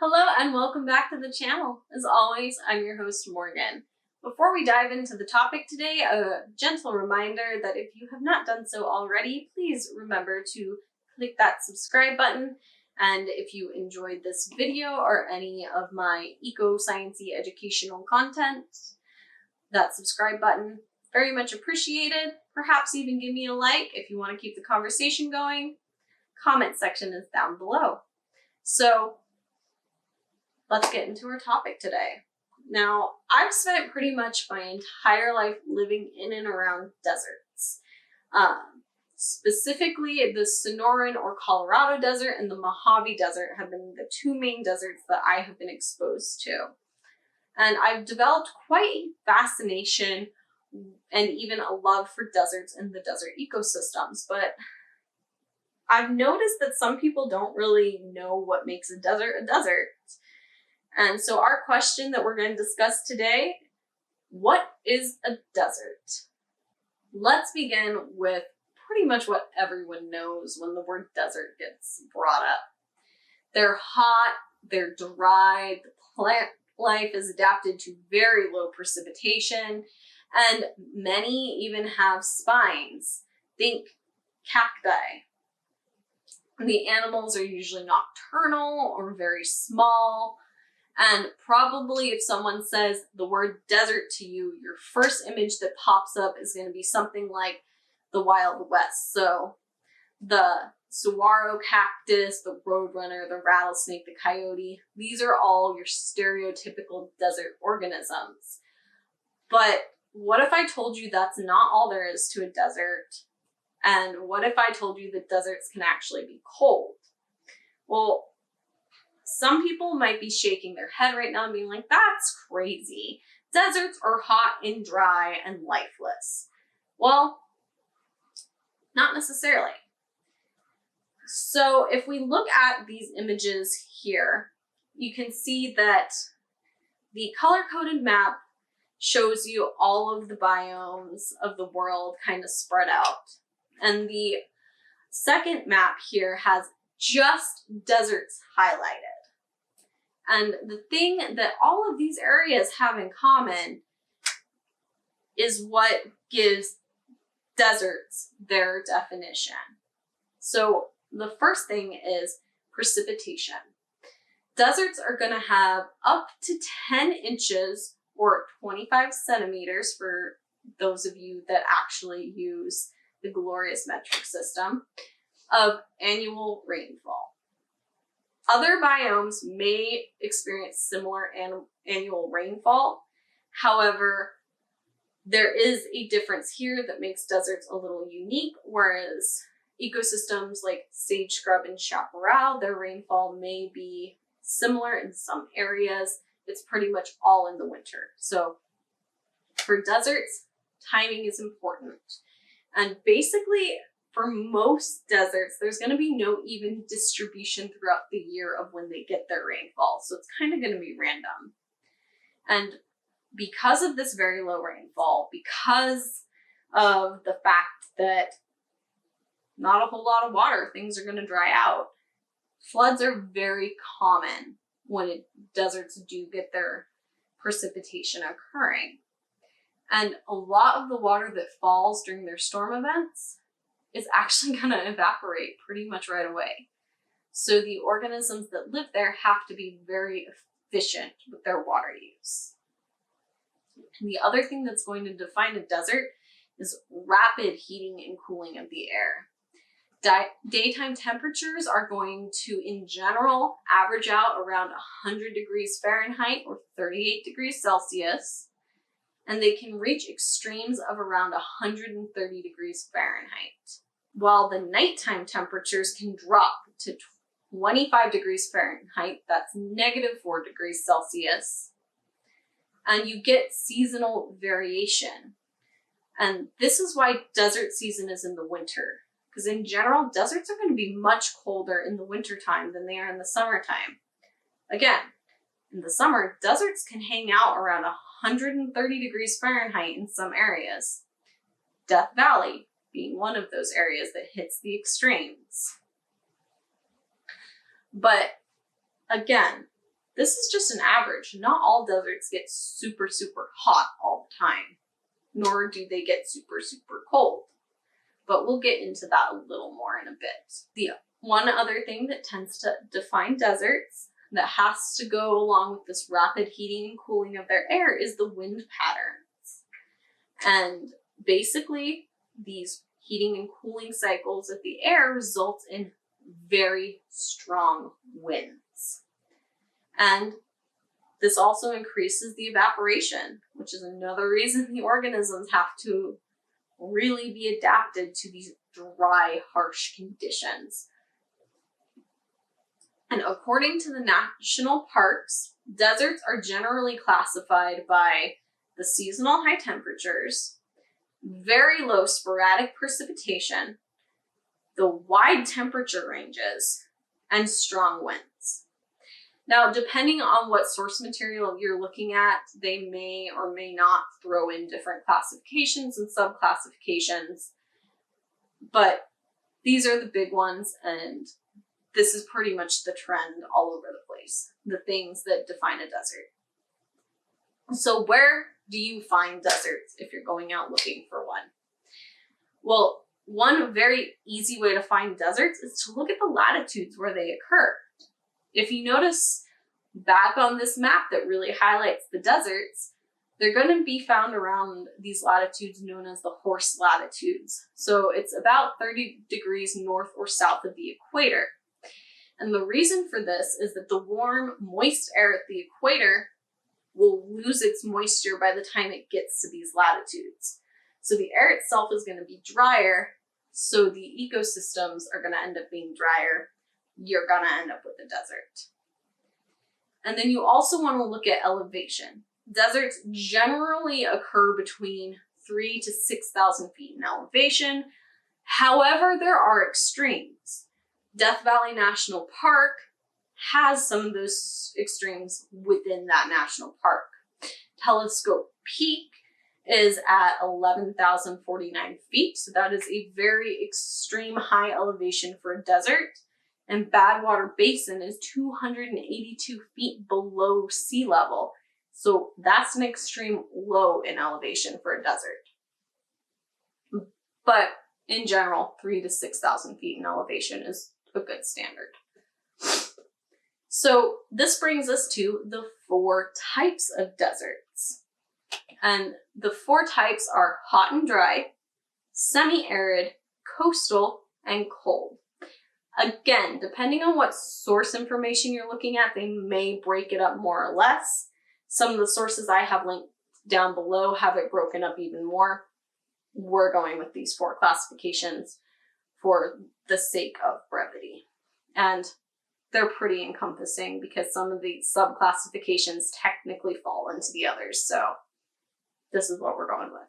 Hello and welcome back to the channel. As always, I'm your host Morgan. Before we dive into the topic today, a gentle reminder that if you have not done so already, please remember to click that subscribe button. And if you enjoyed this video or any of my eco-sciencey educational content, that subscribe button, very much appreciated. Perhaps even give me a like if you want to keep the conversation going. Comment section is down below. So let's get into our topic today. Now, I've spent pretty much my entire life living in and around deserts. Specifically, the Sonoran or Colorado Desert and the Mojave Desert have been the two main deserts that I have been exposed to. And I've developed quite a fascination and even a love for deserts and the desert ecosystems, but I've noticed that some people don't really know what makes a desert a desert. And so our question that we're going to discuss today, what is a desert? Let's begin with pretty much what everyone knows when the word desert gets brought up. They're hot, they're dry, the plant life is adapted to very low precipitation, and many even have spines. Think cacti. The animals are usually nocturnal or very small. And probably if someone says the word desert to you, your first image that pops up is going to be something like the Wild West. So the saguaro cactus, the roadrunner, the rattlesnake, the coyote, these are all your stereotypical desert organisms. But what if I told you that's not all there is to a desert? And what if I told you that deserts can actually be cold? Well, some people might be shaking their head right now and being like, that's crazy. Deserts are hot and dry and lifeless. Well, not necessarily. So if we look at these images here, you can see that the color-coded map shows you all of the biomes of the world kind of spread out. And the second map here has just deserts highlighted. And the thing that all of these areas have in common is what gives deserts their definition. So the first thing is precipitation. Deserts are going to have up to 10 inches or 25 centimeters for those of you that actually use the glorious metric system of annual rainfall. Other biomes may experience similar annual rainfall. However, there is a difference here that makes deserts a little unique, whereas ecosystems like sage scrub and chaparral, their rainfall may be similar in some areas. It's pretty much all in the winter. So for deserts, timing is important. And basically, for most deserts, there's going to be no even distribution throughout the year of when they get their rainfall. So it's kind of going to be random. And because of this very low rainfall, because of the fact that not a whole lot of water, things are going to dry out, floods are very common when deserts do get their precipitation occurring. And a lot of the water that falls during their storm events is actually going to evaporate pretty much right away. So the organisms that live there have to be very efficient with their water use. And the other thing that's going to define a desert is rapid heating and cooling of the air. Daytime temperatures are going to, in general, average out around 100 degrees Fahrenheit or 38 degrees Celsius. And they can reach extremes of around 130 degrees Fahrenheit. While the nighttime temperatures can drop to 25 degrees Fahrenheit, that's -4 degrees Celsius, and you get seasonal variation. And this is why desert season is in the winter, because in general, deserts are going to be much colder in the wintertime than they are in the summertime. Again, in the summer, deserts can hang out around 130 degrees Fahrenheit in some areas. Death Valley being one of those areas that hits the extremes. But again, this is just an average. Not all deserts get super, super hot all the time, nor do they get super, super cold. But we'll get into that a little more in a bit. The one other thing that tends to define deserts that has to go along with this rapid heating and cooling of their air is the wind patterns. And basically, these heating and cooling cycles of the air result in very strong winds. And this also increases the evaporation, which is another reason the organisms have to really be adapted to these dry, harsh conditions. And according to the national parks, deserts are generally classified by the seasonal high temperatures, very low sporadic precipitation, the wide temperature ranges, and strong winds. Now, depending on what source material you're looking at, they may or may not throw in different classifications and subclassifications, but these are the big ones, and this is pretty much the trend all over the place, the things that define a desert. So where do you find deserts if you're going out looking for one? Well, one very easy way to find deserts is to look at the latitudes where they occur. If you notice back on this map that really highlights the deserts, they're going to be found around these latitudes known as the horse latitudes. So it's about 30 degrees north or south of the equator. And the reason for this is that the warm, moist air at the equator will lose its moisture by the time it gets to these latitudes. So the air itself is going to be drier, so the ecosystems are going to end up being drier. You're going to end up with a desert. And then you also want to look at elevation. Deserts generally occur between 3,000 to 6,000 feet in elevation. However, there are extremes. Death Valley National Park has some of those extremes within that national park. Telescope Peak is at 11,049 feet, so that is a very extreme high elevation for a desert. And Badwater Basin is 282 feet below sea level, so that's an extreme low in elevation for a desert. But in general, 3,000 to 6,000 feet in elevation is a good standard. So this brings us to the 4 types of deserts. And the 4 types are hot and dry, semi-arid, coastal, and cold. Again, depending on what source information you're looking at, they may break it up more or less. Some of the sources I have linked down below have it broken up even more. We're going with these 4 classifications for the sake of brevity. And they're pretty encompassing because some of the sub-classifications technically fall into the others. So this is what we're going with.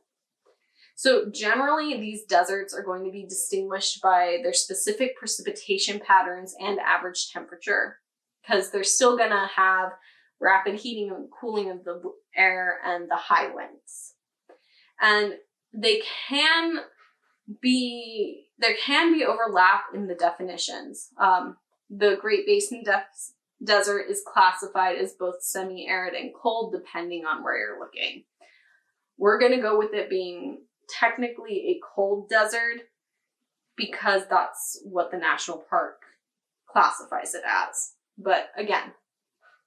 So generally, these deserts are going to be distinguished by their specific precipitation patterns and average temperature, because they're still going to have rapid heating and cooling of the air and the high winds. And there can be overlap in the definitions. The Great Basin Desert is classified as both semi-arid and cold, depending on where you're looking. We're going to go with it being technically a cold desert because that's what the national park classifies it as. But again,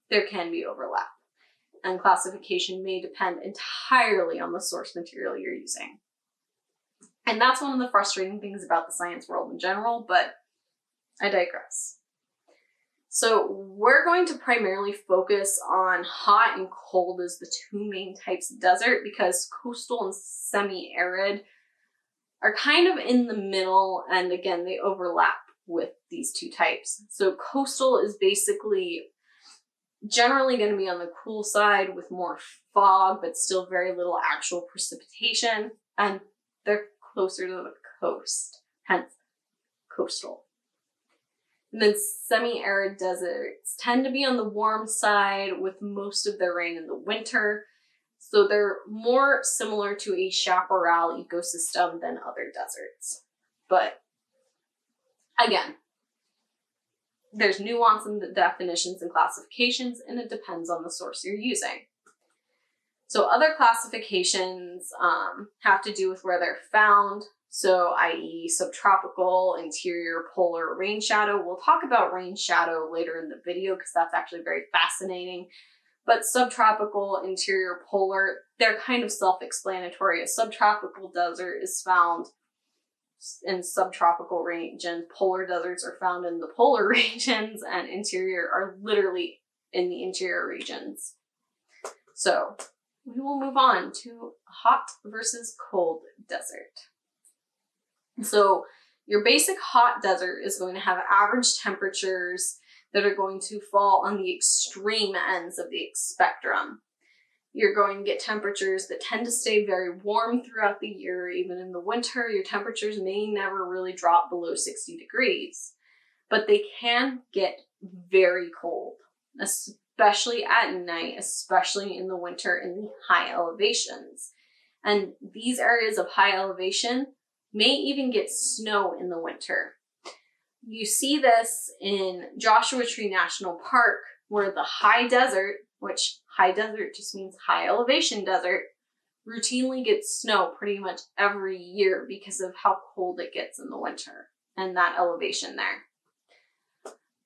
there can be overlap, and classification may depend entirely on the source material you're using. And that's one of the frustrating things about the science world in general, but I digress. So we're going to primarily focus on hot and cold as the 2 main types of desert, because coastal and semi-arid are kind of in the middle, and again, they overlap with these 2 types. So coastal is basically generally going to be on the cool side with more fog, but still very little actual precipitation, and they're closer to the coast, hence coastal. And then semi-arid deserts tend to be on the warm side with most of their rain in the winter. So they're more similar to a chaparral ecosystem than other deserts. But again, There's nuance in the definitions and classifications, and it depends on the source you're using. So other classifications have to do with where they're found. So i.e. subtropical, interior, polar, rain shadow. We'll talk about rain shadow later in the video because that's actually very fascinating. But subtropical, interior, polar, they're kind of self-explanatory. A subtropical desert is found in subtropical regions. Polar deserts are found in the polar regions, and interior are literally in the interior regions. So we will move on to hot versus cold desert. So your basic hot desert is going to have average temperatures that are going to fall on the extreme ends of the spectrum. You're going to get temperatures that tend to stay very warm throughout the year. Even in the winter, your temperatures may never really drop below 60 degrees, but they can get very cold, especially at night, especially in the winter in the high elevations. And these areas of high elevation may even get snow in the winter. You see this in Joshua Tree National Park, where the high desert, which high desert just means high elevation desert, routinely gets snow pretty much every year because of how cold it gets in the winter and that elevation there.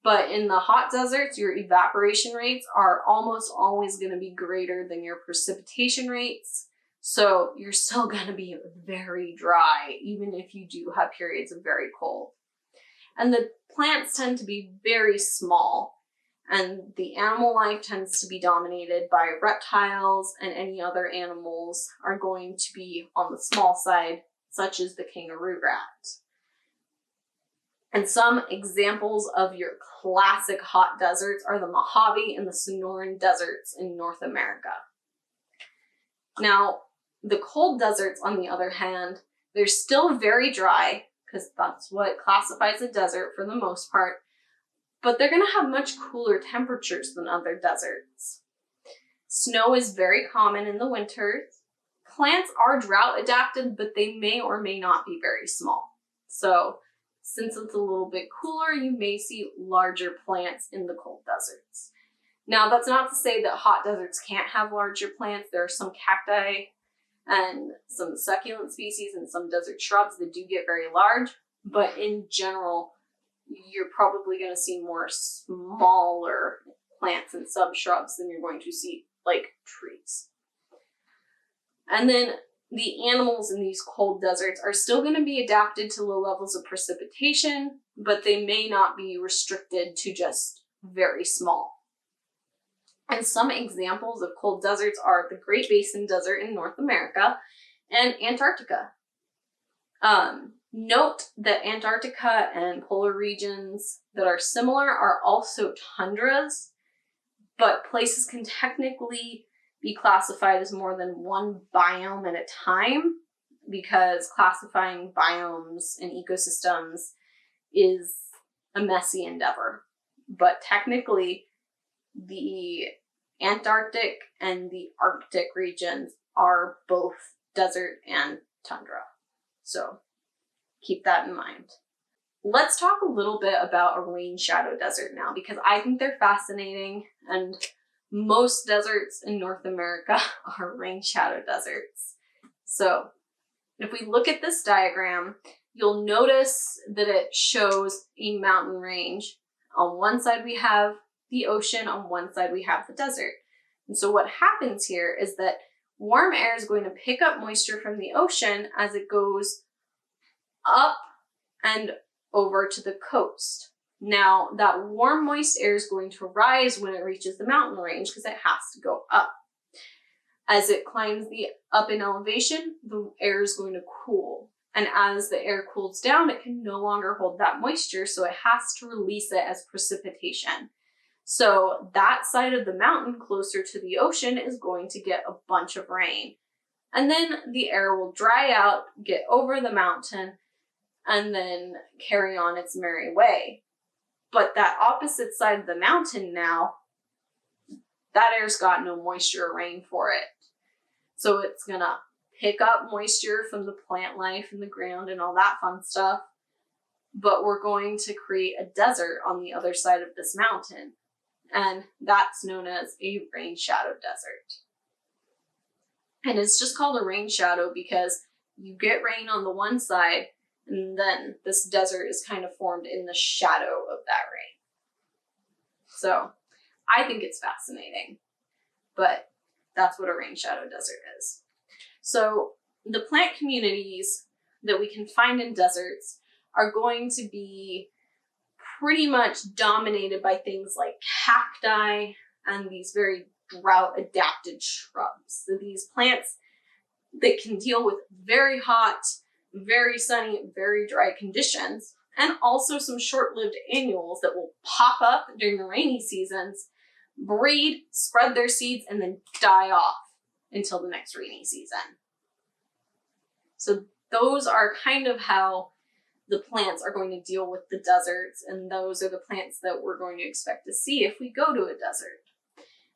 But in the hot deserts, your evaporation rates are almost always going to be greater than your precipitation rates. So you're still going to be very dry, even if you do have periods of very cold. And the plants tend to be very small, and the animal life tends to be dominated by reptiles, and any other animals are going to be on the small side, such as the kangaroo rat. And some examples of your classic hot deserts are the Mojave and the Sonoran deserts in North America. Now, the cold deserts, on the other hand, they're still very dry, because that's what classifies a desert for the most part, but they're going to have much cooler temperatures than other deserts. Snow is very common in the winters. Plants are drought adapted, but they may or may not be very small. So since it's a little bit cooler, you may see larger plants in the cold deserts. Now, that's not to say that hot deserts can't have larger plants. There are some cacti and some succulent species and some desert shrubs that do get very large, but in general, you're probably going to see more smaller plants and subshrubs than you're going to see like trees. And then the animals in these cold deserts are still going to be adapted to low levels of precipitation, but they may not be restricted to just very small. And some examples of cold deserts are the Great Basin Desert in North America and Antarctica. Note that Antarctica and polar regions that are similar are also tundras, but places can technically be classified as more than one biome at a time, because classifying biomes and ecosystems is a messy endeavor. But technically, the Antarctic and the Arctic regions are both desert and tundra. So keep that in mind. Let's talk a little bit about a rain shadow desert now, because I think they're fascinating, and most deserts in North America are rain shadow deserts. So if we look at this diagram, you'll notice that it shows a mountain range. On one side we have the ocean, on one side we have the desert. And so what happens here is that warm air is going to pick up moisture from the ocean as it goes up and over to the coast. Now, that warm, moist air is going to rise when it reaches the mountain range because it has to go up. As it climbs up in elevation, the air is going to cool. And as the air cools down, it can no longer hold that moisture, so it has to release it as precipitation. So that side of the mountain closer to the ocean is going to get a bunch of rain. And then the air will dry out, get over the mountain, and then carry on its merry way. But that opposite side of the mountain now, that air's got no moisture or rain for it. So it's gonna pick up moisture from the plant life and the ground and all that fun stuff, but we're going to create a desert on the other side of this mountain. And that's known as a rain shadow desert. And it's just called a rain shadow because you get rain on the one side, and then this desert is kind of formed in the shadow of that rain. So I think it's fascinating, but that's what a rain shadow desert is. So the plant communities that we can find in deserts are going to be pretty much dominated by things like cacti and these very drought-adapted shrubs. So these plants that can deal with very hot, very sunny, very dry conditions, and also some short-lived annuals that will pop up during the rainy seasons, breed, spread their seeds, and then die off until the next rainy season. So those are kind of how the plants are going to deal with the deserts, and those are the plants that we're going to expect to see if we go to a desert.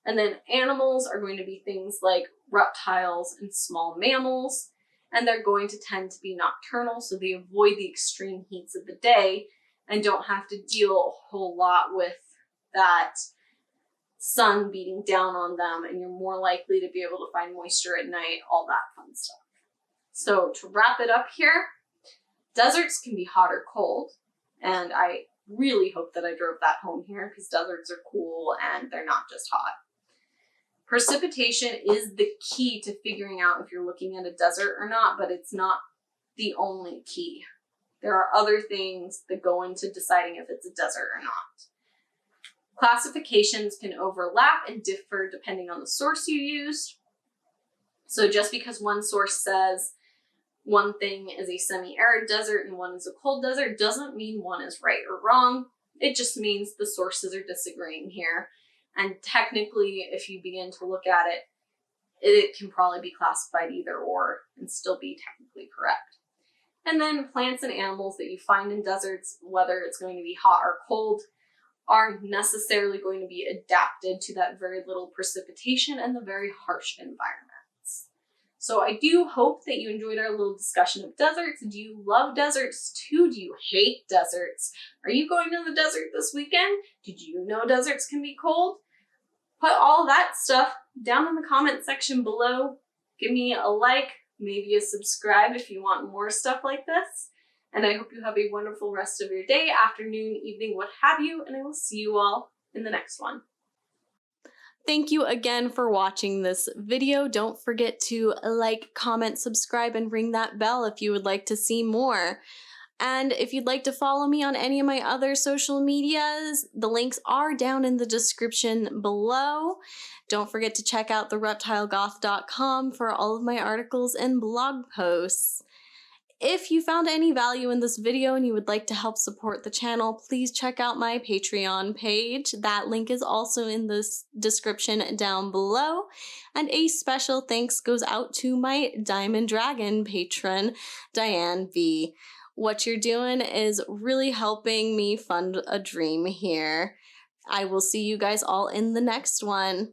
And then animals are going to be things like reptiles and small mammals, and they're going to tend to be nocturnal, so they avoid the extreme heats of the day and don't have to deal a whole lot with that sun beating down on them, and you're more likely to be able to find moisture at night, all that fun stuff. So to wrap it up here, deserts can be hot or cold, and I really hope that I drove that home here because deserts are cool and they're not just hot. Precipitation is the key to figuring out if you're looking at a desert or not, but it's not the only key. There are other things that go into deciding if it's a desert or not. Classifications can overlap and differ depending on the source you used. So just because one source says one thing is a semi-arid desert and one is a cold desert doesn't mean one is right or wrong. It just means the sources are disagreeing here. And technically, if you begin to look at it, it can probably be classified either or and still be technically correct. And then plants and animals that you find in deserts, whether it's going to be hot or cold, aren't necessarily going to be adapted to that very little precipitation and the very harsh environments. So I do hope that you enjoyed our little discussion of deserts. Do you love deserts too? Do you hate deserts? Are you going to the desert this weekend? Did you know deserts can be cold? Put all that stuff down in the comment section below. Give me a like, maybe a subscribe if you want more stuff like this. And I hope you have a wonderful rest of your day, afternoon, evening, what have you, and I will see you all in the next one. Thank you again for watching this video. Don't forget to like, comment, subscribe, and ring that bell if you would like to see more. And if you'd like to follow me on any of my other social medias, the links are down in the description below. Don't forget to check out thereptilegoth.com for all of my articles and blog posts. If you found any value in this video and you would like to help support the channel, please check out my Patreon page. That link is also in the description down below. And a special thanks goes out to my Diamond Dragon patron, Diane V. What you're doing is really helping me fund a dream here. I will see you guys all in the next one.